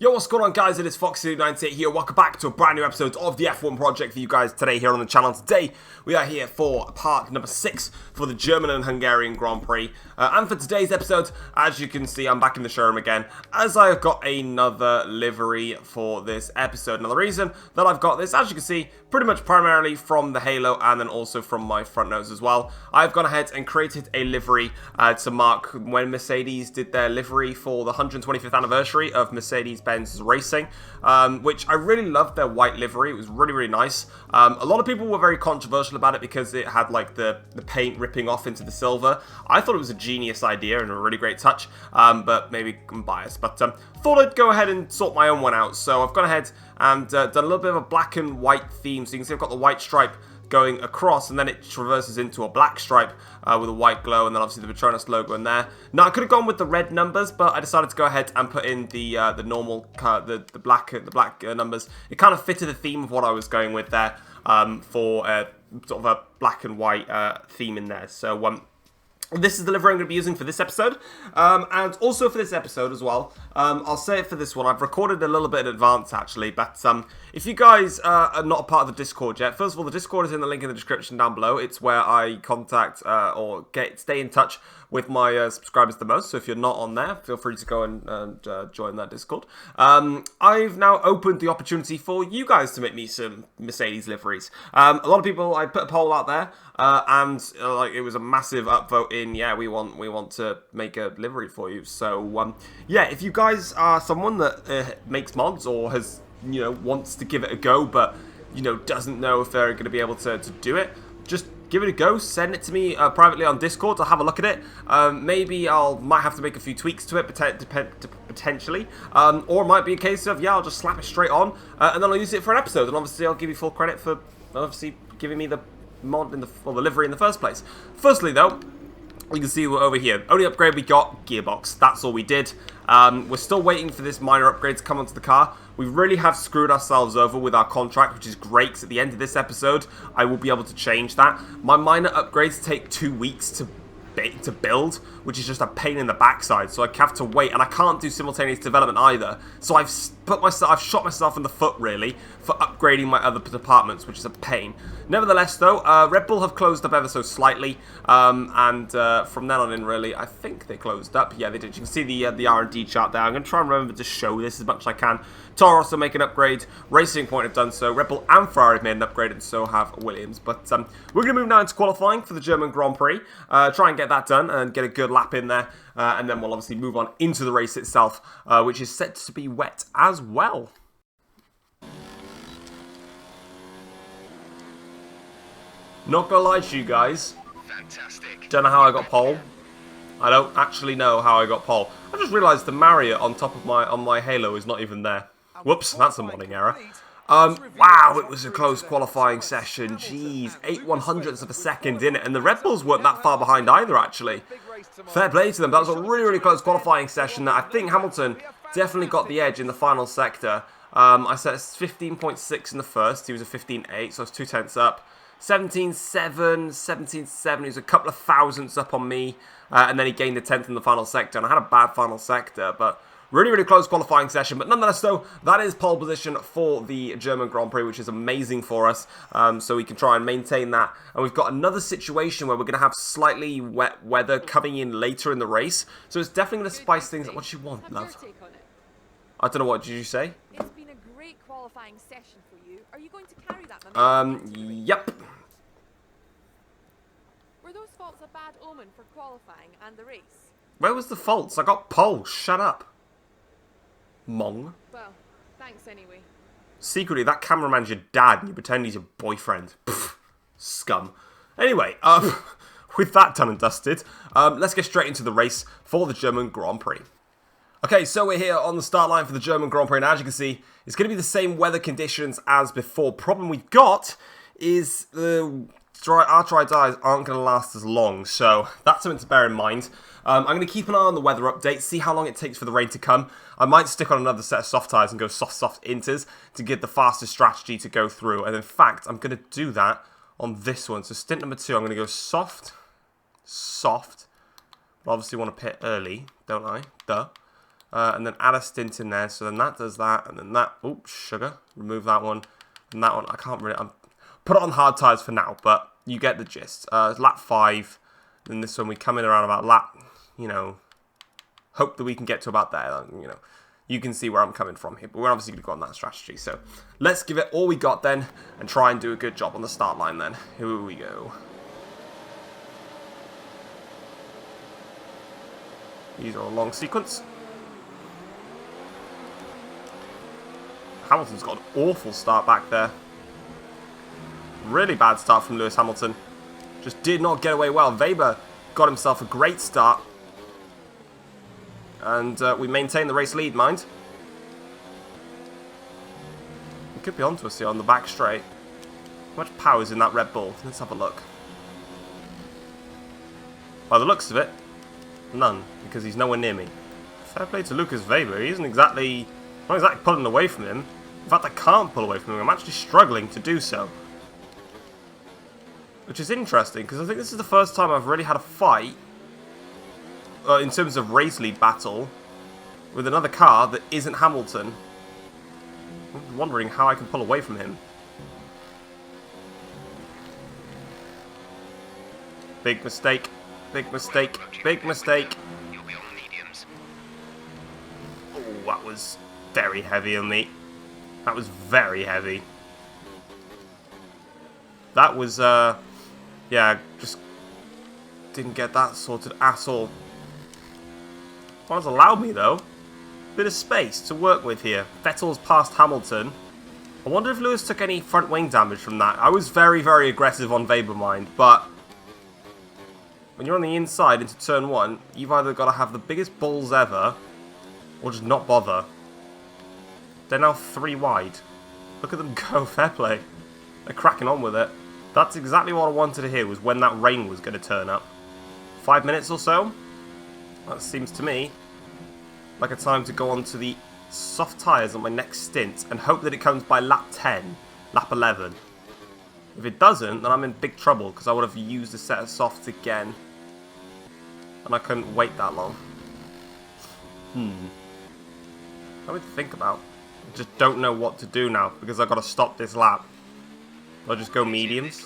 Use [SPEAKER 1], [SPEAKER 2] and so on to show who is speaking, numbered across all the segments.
[SPEAKER 1] Yo, what's going on, guys? It is Foxy98 here. Welcome back to a brand new episode of the F1 Project for you guys today here on the channel. Today, we are here for part number 6 for the German and Hungarian Grand Prix. And for today's episode, as you can see, I'm back in the showroom again, as I've got another livery for this episode. Now, the reason that I've got this, as you can see, pretty much primarily from the halo and then also from my front nose as well. I've gone ahead and created a livery to mark when Mercedes did their livery for the 125th anniversary of Mercedes-Benz Racing, which I really loved their white livery. It was really, really nice. A lot of people were very controversial about it because it had like the paint ripping off into the silver. I thought it was a genius idea and a really great touch, but maybe I'm biased. But thought I'd go ahead and sort my own one out. So I've gone ahead and done a little bit of a black and white theme. So you can see I've got the white stripe going across, and then it traverses into a black stripe with a white glow, and then obviously the Petronas logo in there. Now I could have gone with the red numbers, but I decided to go ahead and put in the normal the black numbers. It kind of fitted the theme of what I was going with there for sort of a black and white theme in there. So this is the livery I'm going to be using for this episode, and also for this episode as well. I'll say it for this one, I've recorded a little bit in advance actually, but if you guys are not a part of the Discord yet, first of all, the Discord is in the link in the description down below. It's where I contact or stay in touch with my subscribers the most, so if you're not on there, feel free to go and join that Discord. I've now opened the opportunity for you guys to make me some Mercedes liveries. A lot of people, I put a poll out there, and like it was a massive upvote in, yeah, we want to make a livery for you. So yeah, if you guys are someone that makes mods or has, you know, wants to give it a go, but, you know, doesn't know if they're going to be able to do it, just give it a go. Send it to me privately on Discord. I'll have a look at it. Maybe might have to make a few tweaks to it, potentially. Or it might be a case of, yeah, I'll just slap it straight on, and then I'll use it for an episode. And obviously, I'll give you full credit for obviously giving me the mod or the livery in the first place. Firstly, though, you can see we're over here. Only upgrade we got, gearbox. That's all we did. We're still waiting for this minor upgrade to come onto the car. We really have screwed ourselves over with our contract, which is great, because at the end of this episode, I will be able to change that. My minor upgrades take 2 weeks to build, which is just a pain in the backside, so I have to wait, and I can't do simultaneous development either. So I've shot myself in the foot, really, for upgrading my other departments, which is a pain. Nevertheless, though, Red Bull have closed up ever so slightly, and from then on in, really, I think they closed up. Yeah, they did. You can see the R&D chart there. I'm going to try and remember to show this as much as I can. Toro also make an upgrade. Racing Point have done so. Red Bull and Ferrari have made an upgrade, and so have Williams. But we're going to move now into qualifying for the German Grand Prix. Try and get that done and get a good lap in there. And then we'll obviously move on into the race itself, which is set to be wet as well. Not gonna lie to you guys. Fantastic. Don't know how I got pole. I don't actually know how I got pole. I just realised the Marriott on top of my halo is not even there. Whoops, that's a modding error. Wow, it was a close qualifying session. Jeez, 8/100ths of a second in it, and the Red Bulls weren't that far behind either, actually. Fair play to them. That was a really, really close qualifying session. That I think Hamilton definitely got the edge in the final sector. I set 15.6 in the first. He was a 15.8, so it's 2 tenths up. 17.7, 17.7. He was a couple of thousandths up on me, and then he gained a tenth in the final sector. And I had a bad final sector, but really, really close qualifying session. But nonetheless, though, that is pole position for the German Grand Prix, which is amazing for us. So we can try and maintain that. And we've got another situation where we're going to have slightly wet weather coming in later in the race. So it's definitely going to spice things up. What do you want, love? I don't know, what did you say?
[SPEAKER 2] It's been a great qualifying session for you. Are you going to carry that momentum?
[SPEAKER 1] Yep.
[SPEAKER 2] Were those faults a bad omen for qualifying and the race?
[SPEAKER 1] Where was the faults? I got pole. Shut up. Mong.
[SPEAKER 2] Well, thanks anyway.
[SPEAKER 1] Secretly, that cameraman's your dad and you pretend he's your boyfriend. Pfft, scum. Anyway, with that done and dusted, let's get straight into the race for the German Grand Prix. Okay, so we're here on the start line for the German Grand Prix, and as you can see, it's going to be the same weather conditions as before. Problem we've got is our dry dyes aren't going to last as long, so that's something to bear in mind. I'm going to keep an eye on the weather update, see how long it takes for the rain to come. I might stick on another set of soft tyres and go soft inters to get the fastest strategy to go through. And in fact, I'm going to do that on this one. So stint number 2, I'm going to go soft. But obviously want to pit early, don't I? Duh. And then add a stint in there. So then that does that. And then that. Oops, sugar. Remove that one. And that one. I can't really. Put it on hard tyres for now. But you get the gist. Lap 5. Then this one we come in around about lap. You know. Hope that we can get to about there. You know. You can see where I'm coming from here. But we're obviously going to go on that strategy. So let's give it all we got then. And try and do a good job on the start line then. Here we go. These are a long sequence. Hamilton's got an awful start back there. Really bad start from Lewis Hamilton. Just did not get away well. Weber got himself a great start. And we maintain the race lead, mind. He could be onto us here on the back straight. How much power is in that Red Bull? Let's have a look. By the looks of it, none, because he's nowhere near me. Fair play to Lucas Weber. He isn't exactly... not exactly pulling away from him. In fact, I can't pull away from him. I'm actually struggling to do so. Which is interesting, because I think this is the first time I've really had a fight, in terms of race lead battle, with another car that isn't Hamilton. I'm wondering how I can pull away from him. Big mistake. Big mistake. Big mistake. Oh, that was very heavy on me. That was very heavy. That was, yeah, just didn't get that sorted at all. Well, it's allowed me, though. Bit of space to work with here. Vettel's past Hamilton. I wonder if Lewis took any front wing damage from that. I was very, very aggressive on Weber, mind, but when you're on the inside into turn 1, you've either got to have the biggest balls ever, or just not bother. They're now 3 wide. Look at them go, fair play. They're cracking on with it. That's exactly what I wanted to hear, was when that rain was going to turn up. 5 minutes or so? That seems to me like a time to go on to the soft tyres on my next stint and hope that it comes by lap 10, lap 11. If it doesn't, then I'm in big trouble because I would have used a set of softs again. And I couldn't wait that long. Something to think about. I just don't know what to do now because I've got to stop this lap. I'll just go mediums.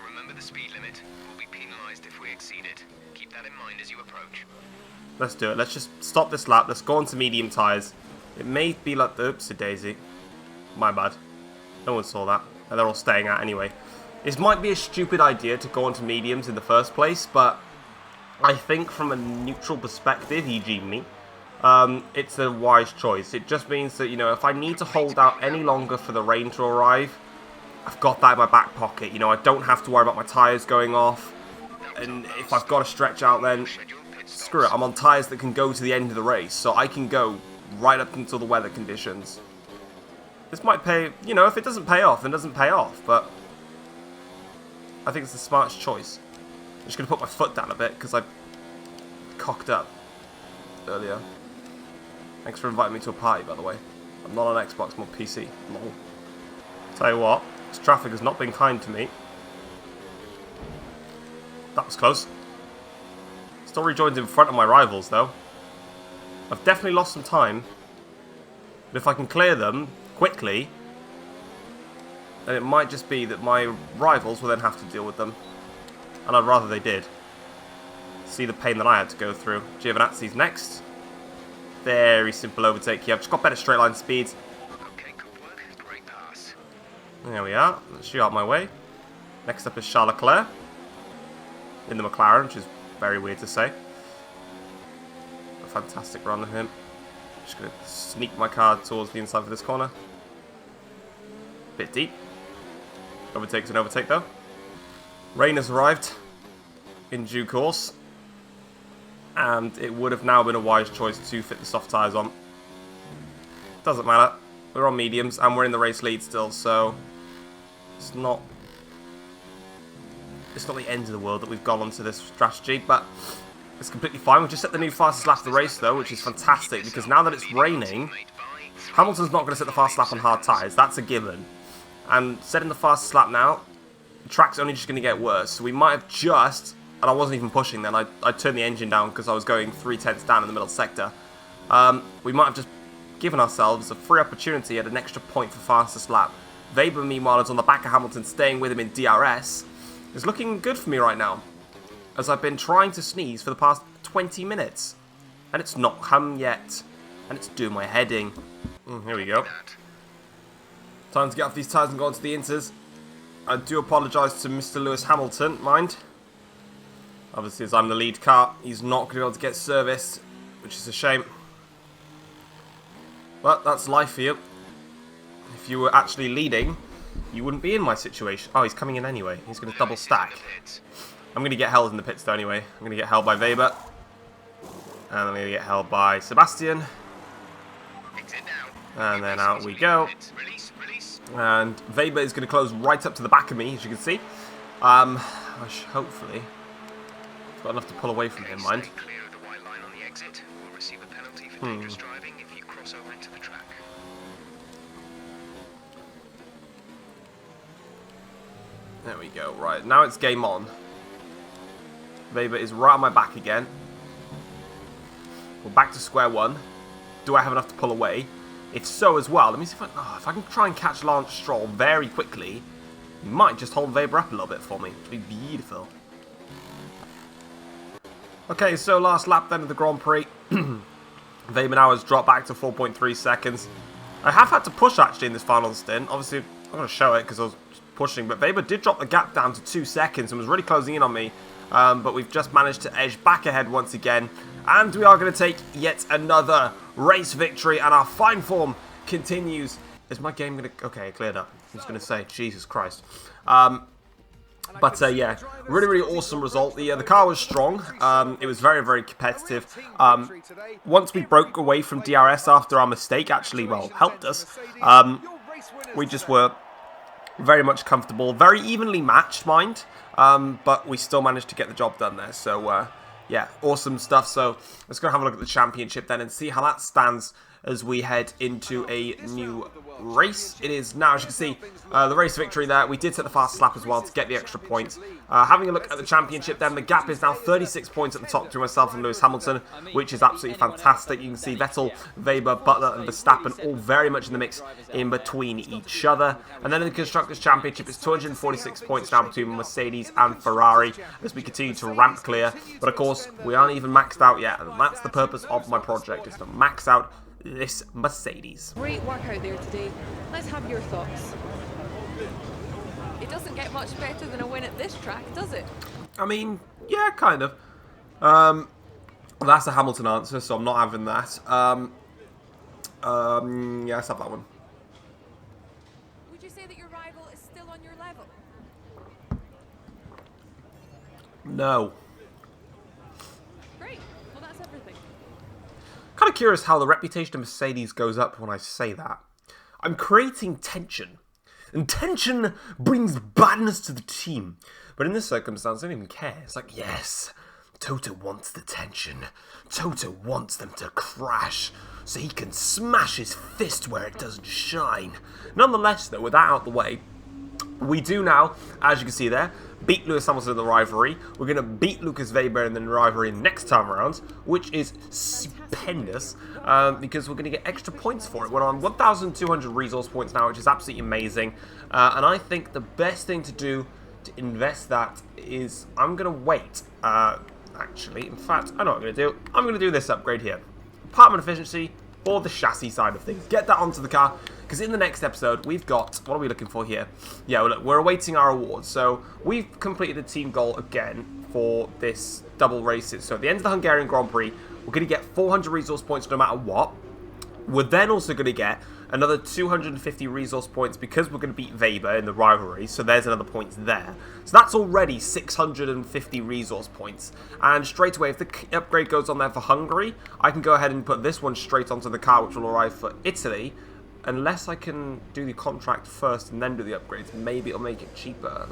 [SPEAKER 3] Remember the speed limit. We'll be penalised if we exceed it. Keep that in mind as you approach.
[SPEAKER 1] Let's do it. Let's just stop this lap. Let's go on to medium tyres. It may be like the oopsie daisy. My bad. No one saw that. And they're all staying out anyway. This might be a stupid idea to go on to mediums in the first place, but I think from a neutral perspective, e.g. me, it's a wise choice. It just means that, you know, if I need to hold out any longer for the rain to arrive, I've got that in my back pocket. You know, I don't have to worry about my tyres going off. And if I've got to stretch out, then screw it. I'm on tyres that can go to the end of the race, so I can go right up until the weather conditions. This might pay, you know, if it doesn't pay off, then it doesn't pay off, but I think it's the smartest choice. I'm just going to put my foot down a bit because I cocked up earlier. Thanks for inviting me to a party, by the way. I'm not on Xbox, I'm on PC. Lol. Tell you what, this traffic has not been kind to me. That was close. Still rejoined in front of my rivals, though. I've definitely lost some time. But if I can clear them quickly, then it might just be that my rivals will then have to deal with them. And I'd rather they did. See the pain that I had to go through. Giovinazzi's next. Very simple overtake here. I've just got better straight line speeds.
[SPEAKER 3] Okay, good work. Great pass.
[SPEAKER 1] There we are. Let's shoot out my way. Next up is Charles Leclerc. In the McLaren, which is very weird to say. A fantastic run of him. Just going to sneak my car towards the inside of this corner. Bit deep. Overtake's an overtake though. Rain has arrived in due course. And it would have now been a wise choice to fit the soft tyres on. Doesn't matter. We're on mediums and we're in the race lead still, so it's not the end of the world that we've gone onto this strategy, but it's completely fine. We've just set the new fastest lap of the race though, which is fantastic because now that it's raining, Hamilton's not going to set the fastest lap on hard tyres. That's a given. And setting the fastest lap now, the track's only just going to get worse. So we might have just, and I wasn't even pushing then, I turned the engine down because I was going 3/10 down in the middle sector. we might have just given ourselves a free opportunity at an extra point for fastest lap. Weber, meanwhile, is on the back of Hamilton, staying with him in DRS. It's looking good for me right now, as I've been trying to sneeze for the past 20 minutes. And it's not come yet. And it's doing my head in. Here we go. Time to get off these tyres and go on to the inters. I do apologise to Mr. Lewis Hamilton, mind. Obviously, as I'm the lead car, he's not going to be able to get serviced, which is a shame. But that's life for you. If you were actually leading, you wouldn't be in my situation. Oh, he's coming in anyway. He's going to double stack. I'm going to get held in the pits though anyway. I'm going to get held by Weber. And I'm going to get held by Sebastian. And then out we go. And Weber is going to close right up to the back of me, as you can see. Hopefully. I've got enough to pull away from him, mind. There we go. Right, now it's game on. Weber is right on my back again. We're back to square one. Do I have enough to pull away? If so as well, let me see if I can try and catch Lance Stroll very quickly. He might just hold Weber up a little bit for me. It'd be beautiful. Okay, so last lap then of the Grand Prix. Weber now has dropped back to 4.3 seconds. I have had to push actually in this final stint. Obviously, I'm going to show it because I was pushing, but Weber did drop the gap down to 2 seconds and was really closing in on me. But we've just managed to edge back ahead once again. And we are going to take yet another race victory. And our fine form continues. Is my game going to... Okay, cleared up. I was going to say, Jesus Christ. Yeah, really, really awesome result. The car was strong. It was very, very competitive. Once we broke away from DRS after our mistake, actually, well, helped us. We just were very much comfortable. Very evenly matched, mind. But we still managed to get the job done there. So, yeah, awesome stuff. So let's go have a look at the championship then and see how that stands as we head into a new race. It is now, as you can see, the race victory there. We did set the fastest lap as well to get the extra points. Having a look at the championship then, the gap is now 36 points at the top between myself and Lewis Hamilton, which is absolutely fantastic. You can see Vettel, Weber, Butler and Verstappen all very much in the mix in between each other. And then in the Constructors' Championship, it's 246 points now between Mercedes and Ferrari as we continue to ramp clear. But of course, we aren't even maxed out yet, and that's the purpose of my project, is to max out this Mercedes.
[SPEAKER 2] Great work out there today. Let's have your thoughts. It doesn't get much better than a win at this track, does it?
[SPEAKER 1] I mean, yeah, kind of. That's a Hamilton answer, so I'm not having that. Yeah, let's have that one.
[SPEAKER 2] Would you say that your rival is still on your level?
[SPEAKER 1] No.
[SPEAKER 2] Great. Well, that's everything.
[SPEAKER 1] Kind of curious how the reputation of Mercedes goes up when I say that. I'm creating tension. And tension brings badness to the team. But in this circumstance, I don't even care. It's like, yes, Toto wants the tension. Toto wants them to crash so he can smash his fist where it doesn't shine. Nonetheless, though, with that out the way, we do now, as you can see there, beat Lewis Hamilton in the rivalry. We're going to beat Lucas Weber in the rivalry next time around, which is stupendous, because we're going to get extra points for it. We're on 1,200 resource points now, which is absolutely amazing. And I think the best thing to do to invest that is I'm going to wait. Actually, in fact, I know what I'm going to do. I'm going to do this upgrade here. Apartment efficiency or the chassis side of things. Get that onto the car. Because in the next episode, we've got... What are we looking for here? Yeah, well, look, we're awaiting our awards. So, we've completed the team goal again for this double races. So, at the end of the Hungarian Grand Prix, we're going to get 400 resource points no matter what. We're then also going to get another 250 resource points because we're going to beat Weber in the rivalry. So, there's another point there. So, that's already 650 resource points. And straight away, if the upgrade goes on there for Hungary, I can go ahead and put this one straight onto the car, which will arrive for Italy. Unless I can do the contract first and then do the upgrades, maybe it'll make it cheaper.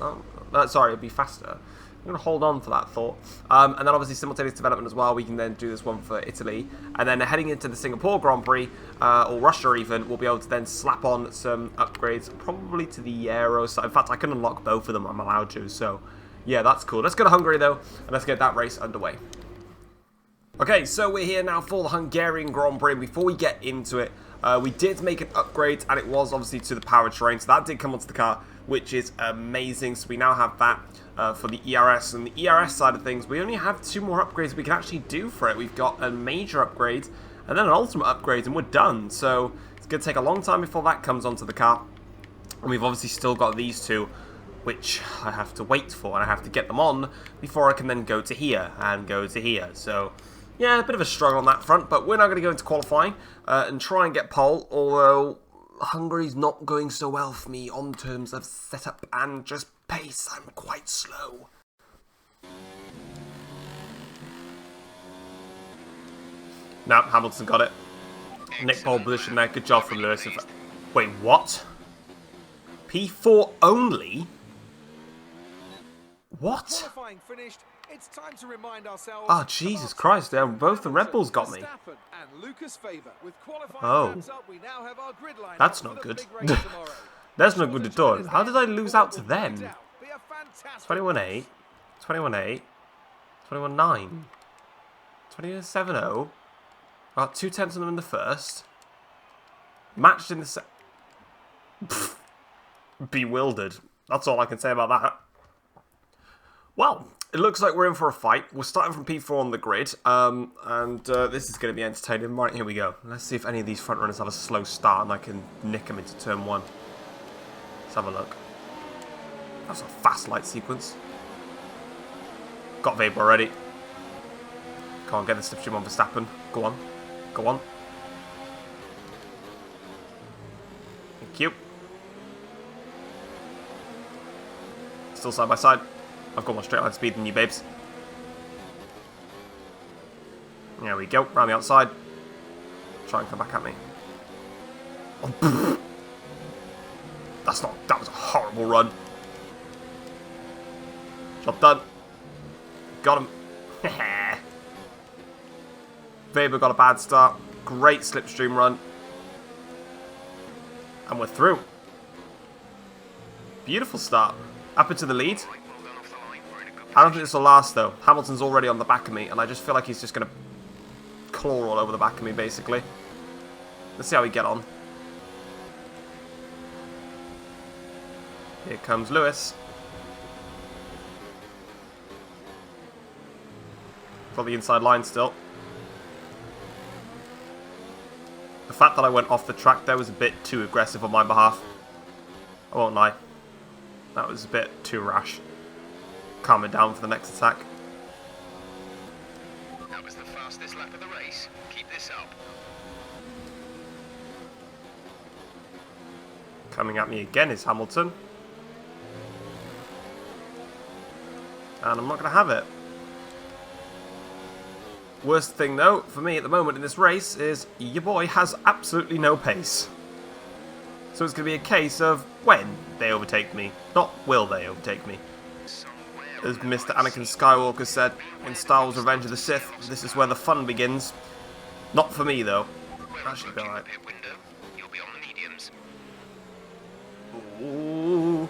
[SPEAKER 1] No, sorry, it'll be faster. I'm going to hold on for that thought. And then obviously simultaneous development as well. We can then do this one for Italy. And then heading into the Singapore Grand Prix, or Russia even, we'll be able to then slap on some upgrades, probably to the Aero side. In fact, I can unlock both of them. I'm allowed to. So, yeah, that's cool. Let's go to Hungary, though, and let's get that race underway. Okay, so we're here now for the Hungarian Grand Prix. Before we get into it, we did make an upgrade, and it was obviously to the powertrain, so that did come onto the car, which is amazing. So we now have that for the ERS, and the ERS side of things, we only have 2 more upgrades we can actually do for it. We've got a major upgrade, and then an ultimate upgrade, and we're done. So it's going to take a long time before that comes onto the car, and we've obviously still got these 2, which I have to wait for, and I have to get them on before I can then go to here, and go to here. So yeah, a bit of a struggle on that front, but we're now going to go into qualifying and try and get pole, although Hungary's not going so well for me on terms of setup and just pace. I'm quite slow. No, Hamilton got it. Nick pole position there. Good job from Lewis. Wait, what? P4 only? What?
[SPEAKER 4] Qualifying finished. It's time to remind ourselves.
[SPEAKER 1] Oh, Jesus Christ, both the Red Bulls got me. Oh. That's not good. That's not good at all. How did I lose out to them? 21-8, 21-8, 21-9, 27-0. Got 2 tenths of them in the first. Matched in the bewildered. That's all I can say about that. Well, it looks like we're in for a fight. We're starting from P4 on the grid, and this is going to be entertaining. Right, here we go. Let's see if any of these front runners have a slow start and I can nick them into turn 1. Let's have a look. That's a fast light sequence. Got Weber already. Come on, get the slipstream on Verstappen. Go on. Go on. Thank you. Still side by side. I've got more straight line speed than you, babes. There we go, round the outside. Try and come back at me. Oh, that was a horrible run. Job done. Got him. Weber got a bad start. Great slipstream run. And we're through. Beautiful start. Up into the lead. I don't think this will last, though. Hamilton's already on the back of me, and I just feel like he's just going to claw all over the back of me, basically. Let's see how we get on. Here comes Lewis. Got the inside line still. The fact that I went off the track there was a bit too aggressive on my behalf. I won't lie. That was a bit too rash. Calm it down for the next attack.
[SPEAKER 3] That was the fastest lap of the race. Keep this up.
[SPEAKER 1] Coming at me again is Hamilton. And I'm not going to have it. Worst thing, though, for me at the moment in this race is your boy has absolutely no pace. So it's going to be a case of when they overtake me, not will they overtake me. As Mr. Anakin Skywalker said in Star Wars Revenge of the Sith, this is where the fun begins. Not for me, though. That should be alright.
[SPEAKER 3] You'll be on the mediums.
[SPEAKER 1] Ooh.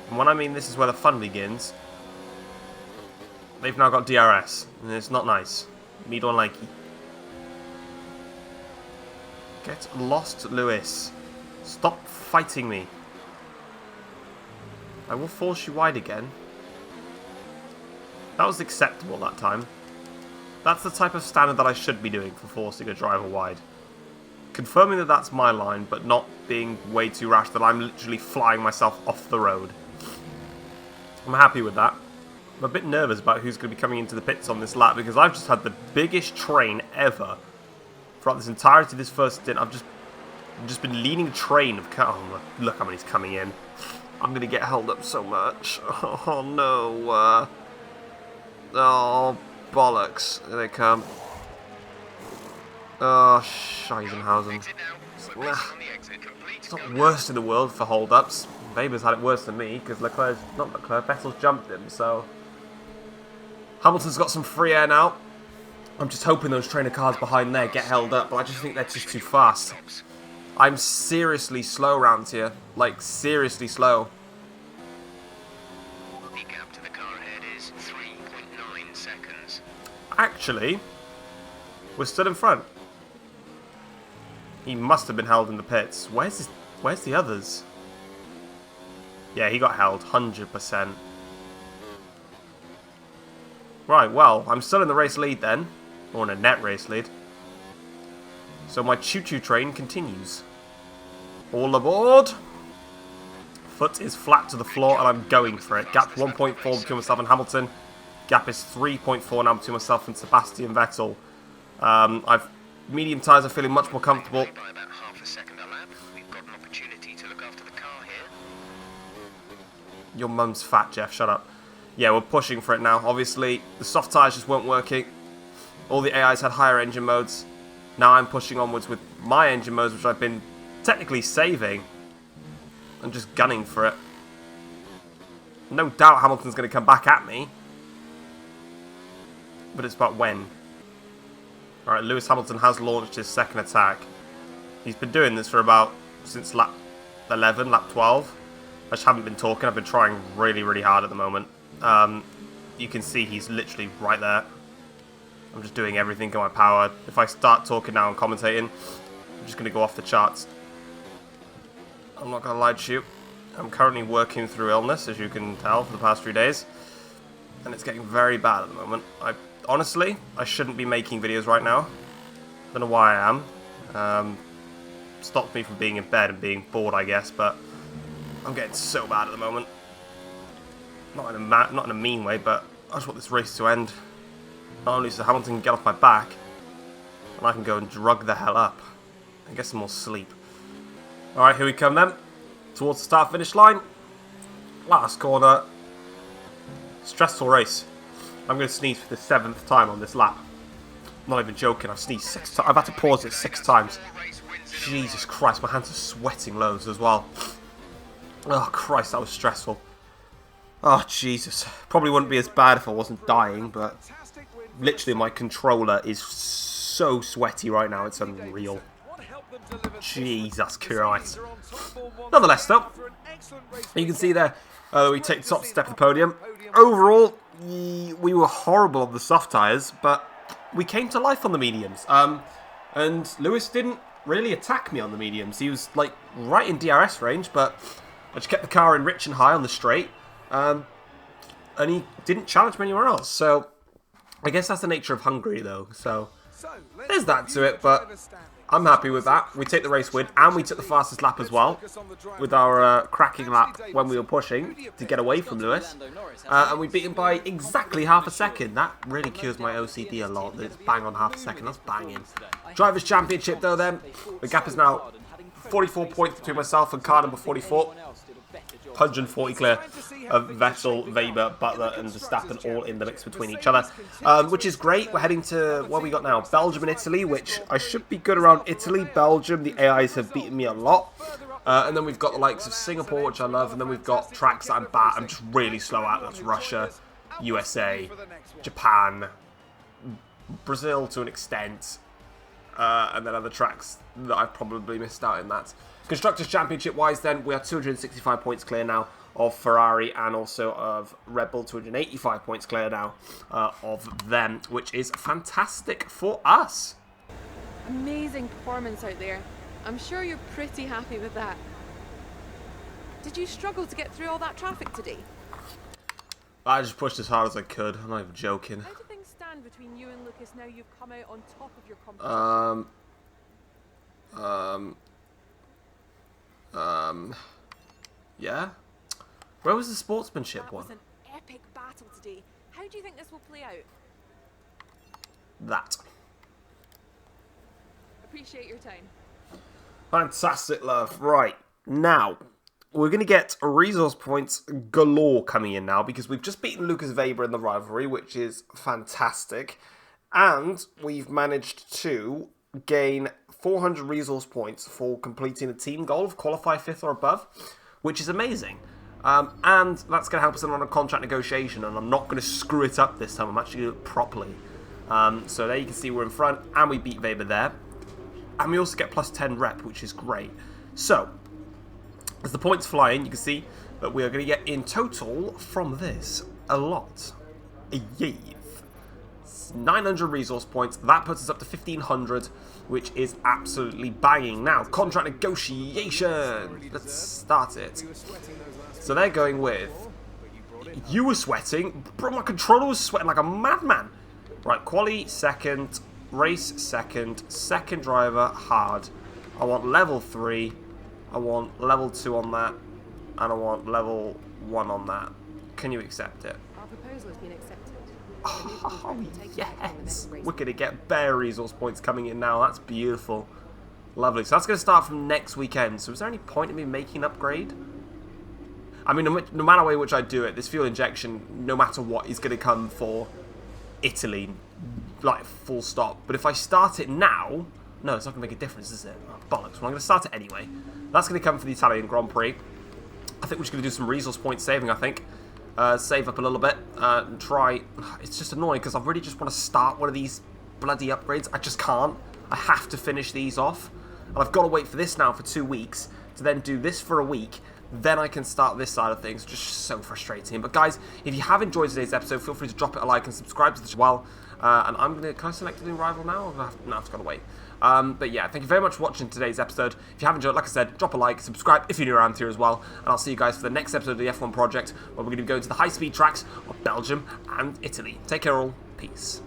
[SPEAKER 1] And when I mean this is where the fun begins, they've now got DRS, and it's not nice. Me don't like it. Get lost, Lewis. Stop fighting me. I will force you wide again. That was acceptable that time. That's the type of standard that I should be doing for forcing a driver wide. Confirming that that's my line, but not being way too rash that I'm literally flying myself off the road. I'm happy with that. I'm a bit nervous about who's going to be coming into the pits on this lap because I've just had the biggest train ever throughout this entirety of this first stint. I've just been leading a train of cars. Oh, look how many's coming in. I'm going to get held up so much. Oh, no. Oh, bollocks. Here they come. Oh, Scheisenhausen. It's not worst in the world for hold-ups. Weber's had it worse than me, because Vettel's jumped him, so... Hamilton's got some free air now. I'm just hoping those trainer cars behind there get held up, but I just think they're just too fast. I'm seriously slow around here. Like, seriously slow.
[SPEAKER 3] The gap to the car ahead is 3.9 seconds.
[SPEAKER 1] actually, we're still in front. He must have been held in the pits. Where's the others? Yeah, he got held, 100%. Right, well, I'm still in the race lead then. Or in a net race lead. So my choo-choo train continues. All aboard! Foot is flat to the floor and I'm going for it. Gap 1.4 between myself and Hamilton. Gap is 3.4 now between myself and Sebastian Vettel. Medium tyres are feeling much more comfortable.
[SPEAKER 3] By about half a second a lap. We've got an opportunity to look after the car here.
[SPEAKER 1] Your mum's fat, Jeff. Shut up. Yeah, we're pushing for it now. Obviously, the soft tyres just weren't working. All the AIs had higher engine modes. Now I'm pushing onwards with my engine modes, which I've been technically saving. I'm just gunning for it. No doubt Hamilton's going to come back at me. But it's about when. Alright, Lewis Hamilton has launched his second attack. He's been doing this for since lap 11, lap 12. I just haven't been talking. I've been trying really, really hard at the moment. You can see he's literally right there. I'm just doing everything in my power. If I start talking now and commentating, I'm just going to go off the charts. I'm not going to lie to you. I'm currently working through illness, as you can tell, for the past 3 days. And it's getting very bad at the moment. Honestly, I shouldn't be making videos right now. Don't know why I am. Stopped me from being in bed and being bored, I guess, but I'm getting so bad at the moment. Not in a mean way, but I just want this race to end. Not only so Hamilton can get off my back, and I can go and drug the hell up and get some more sleep. Alright, here we come then. Towards the start-finish line. Last corner. Stressful race. I'm going to sneeze for the 7th time on this lap. I'm not even joking, I've sneezed 6 times. I've had to pause it 6 times. Jesus Christ, my hands are sweating loads as well. Oh Christ, that was stressful. Oh Jesus. Probably wouldn't be as bad if I wasn't dying, but literally my controller is so sweaty right now, it's unreal. Jesus Christ. Nonetheless though, you can see there, we take the top step of the podium. Overall, we were horrible on the soft tyres, but we came to life on the mediums. And Lewis didn't really attack me on the mediums. He was like right in DRS range, but I just kept the car in rich and high on the straight. And he didn't challenge me anywhere else. So I guess that's the nature of Hungary though. So there's that to it, but I'm happy with that. We take the race win, and we took the fastest lap as well, with our cracking lap when we were pushing to get away from Lewis. And we beat him by exactly half a second. That really cures my OCD a lot. It's bang on half a second. That's banging. Drivers' Championship though then. The gap is now 44 points between myself and car number 44. 140 clear of Vettel, Weber, Butler and Verstappen all in the mix between each other, which is great. We're heading to, what we got now, Belgium and Italy, which I should be good around Italy. Belgium, the AIs have beaten me a lot. And then we've got the likes of Singapore, which I love, and then we've got tracks that I'm just really slow at. That's Russia, USA, Japan, Brazil to an extent, and then other tracks that I've probably missed out in that. Constructors' Championship wise then, we are 265 points clear now of Ferrari and also of Red Bull, 285 points clear now of them, which is fantastic for us.
[SPEAKER 2] Amazing performance out there. I'm sure you're pretty happy with that. Did you struggle to get through all that traffic today?
[SPEAKER 1] I just pushed as hard as I could. I'm not even joking.
[SPEAKER 2] How do things stand between you and Lucas now you've come out on top of your competition?
[SPEAKER 1] Yeah? Where was the sportsmanship one?
[SPEAKER 2] That was an epic battle today. How do you think this will play out?
[SPEAKER 1] That.
[SPEAKER 2] Appreciate your time.
[SPEAKER 1] Fantastic, love. Right, now, we're going to get resource points galore coming in now, because we've just beaten Lucas Weber in the rivalry, which is fantastic. And we've managed to gain 400 resource points for completing a team goal of qualify 5th or above, which is amazing. And that's going to help us on a contract negotiation, and I'm not going to screw it up this time. I'm actually going to do it properly. So there you can see we're in front, and we beat Weber there. And we also get plus 10 rep, which is great. So, as the points fly in, you can see that we are going to get in total from this a lot. points, 900 resource points. That puts us up to 1,500, which is absolutely banging. Now, contract negotiation. Let's start it. So they're going with... You were sweating? Bro, my controller was sweating like a madman. Right, quali, second. Race, second. Second driver, hard. I want level 3. I want level 2 on that. And I want level 1 on that. Can you accept it?
[SPEAKER 2] Our proposal has been accepted.
[SPEAKER 1] Oh, yes! We're going to get bare resource points coming in now. That's beautiful. Lovely. So that's going to start from next weekend. So is there any point in me making an upgrade? I mean, no matter way which I do it, this fuel injection, no matter what, is going to come for Italy. Like, full stop. But if I start it now... No, it's not going to make a difference, is it? Oh, bollocks. Well, I'm going to start it anyway. That's going to come for the Italian Grand Prix. I think we're just going to do some resource point saving, I think. Save up a little bit and try... It's just annoying because I really just want to start one of these bloody upgrades. I just can't. I have to finish these off. And I've got to wait for this now for 2 weeks to then do this for a week. Then I can start this side of things. Just so frustrating. But guys, if you have enjoyed today's episode, feel free to drop it a like and subscribe to the channel. And I'm going to... Can I select a new rival now? No, I've got to wait. But yeah, thank you very much for watching today's episode. If you have enjoyed, like I said, drop a like, subscribe if you're new around here as well. And I'll see you guys for the next episode of the F1 Project, where we're going to be going to the high-speed tracks of Belgium and Italy. Take care all. Peace.